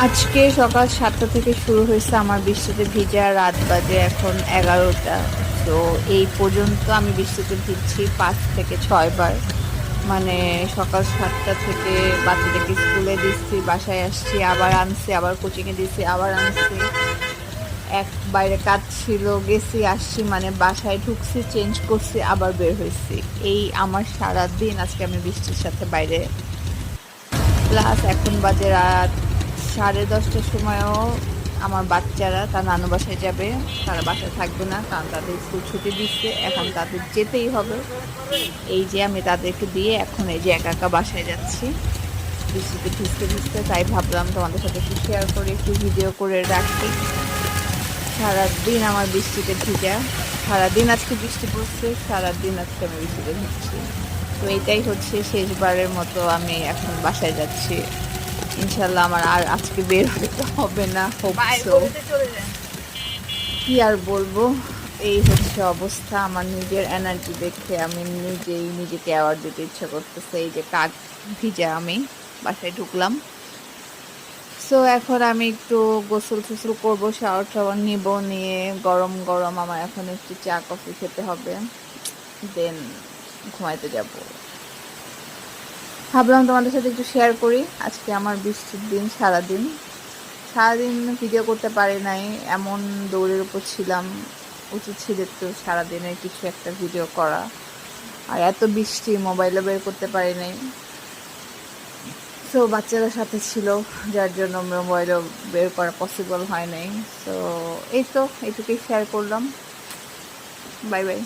আজকে সকাল 7টা থেকে শুরু হয়েছে আমার বৃষ্টিতে ভিজা। রাত বাজে এখন 11টা। তো এই পর্যন্ত আমি বৃষ্টিতে ভিজছি 5 থেকে 6 বার। মানে সকাল 7টা থেকে বাচ্চাদেরকে স্কুলে দিচ্ছি, বাসায় আসছি, আবার আনছি, আবার কোচিংয়ে দিচ্ছি, আবার আনছি। বাইরে কাজ ছিল, গেছি আসছি, মানে বাসায় ঢুকছি, চেঞ্জ করছি, আবার বের হয়েছি। এই আমার সারা দিন আজকে আমি বৃষ্টির সাথে বাইরে। প্লাস এখন বাজে রাত 10:30টার সময়ও আমার বাচ্চারা তার নানু বাসায় যাবে। তারা বাসায় থাকবে না, কারণ তাদের স্কুল ছুটি দিচ্ছে, এখন তাদের যেতেই হবে। এই যে আমি তাদেরকে দিয়ে এখন এই যে একা একা বাসায় যাচ্ছি বৃষ্টিতে ভিজতে ভিজতে। তাই ভাবলাম তোমাদের সাথে একটু শেয়ার করে, একটু ভিডিও করে রাখি। সারাদিন আমার বৃষ্টিতে ভিজা, সারাদিন আজকে বৃষ্টি পড়ছে, সারাদিন আজকে আমি বৃষ্টিতে ভিজছি। তো এটাই হচ্ছে শেষবারের মতো আমি এখন বাসায় যাচ্ছি। ইনশাল্লাহ আমার আর আজকে বের হতে হবে না, হোপ সো। কি আর বলবো, এই হচ্ছে অবস্থা। আমার নিজের এনার্জি দেখে আমি নিজেই নিজেকে অ্যাওয়ার্ড দিতে ইচ্ছা করতেছে। এই যে কাক ভিজা আমি বাসায় ঢুকলাম। সো এখন আমি একটু গোসল টোসল করবো, শাওয়ার টাওয়ার নিব, নিয়ে গরম গরম আমার এখন একটু চা কফি খেতে হবে, দেন ঘুমাইতে যাব। ভাবলাম তোমাদের সাথে একটু শেয়ার করি আজকে আমার বৃষ্টির দিন। সারাদিন ভিডিও করতে পারি নাই, এমন দৌড়ের উপর ছিলাম। উচিত ছিল একটু সারাদিনের কিছু একটা ভিডিও করা, আর এত বৃষ্টি মোবাইলও বের করতে পারি নাই। সো বাচ্চারা সাথে ছিল, যার জন্য মোবাইলও বের করা পসিবল হয় নাই। সো এই তো, এইটুকুই শেয়ার করলাম। Bye bye.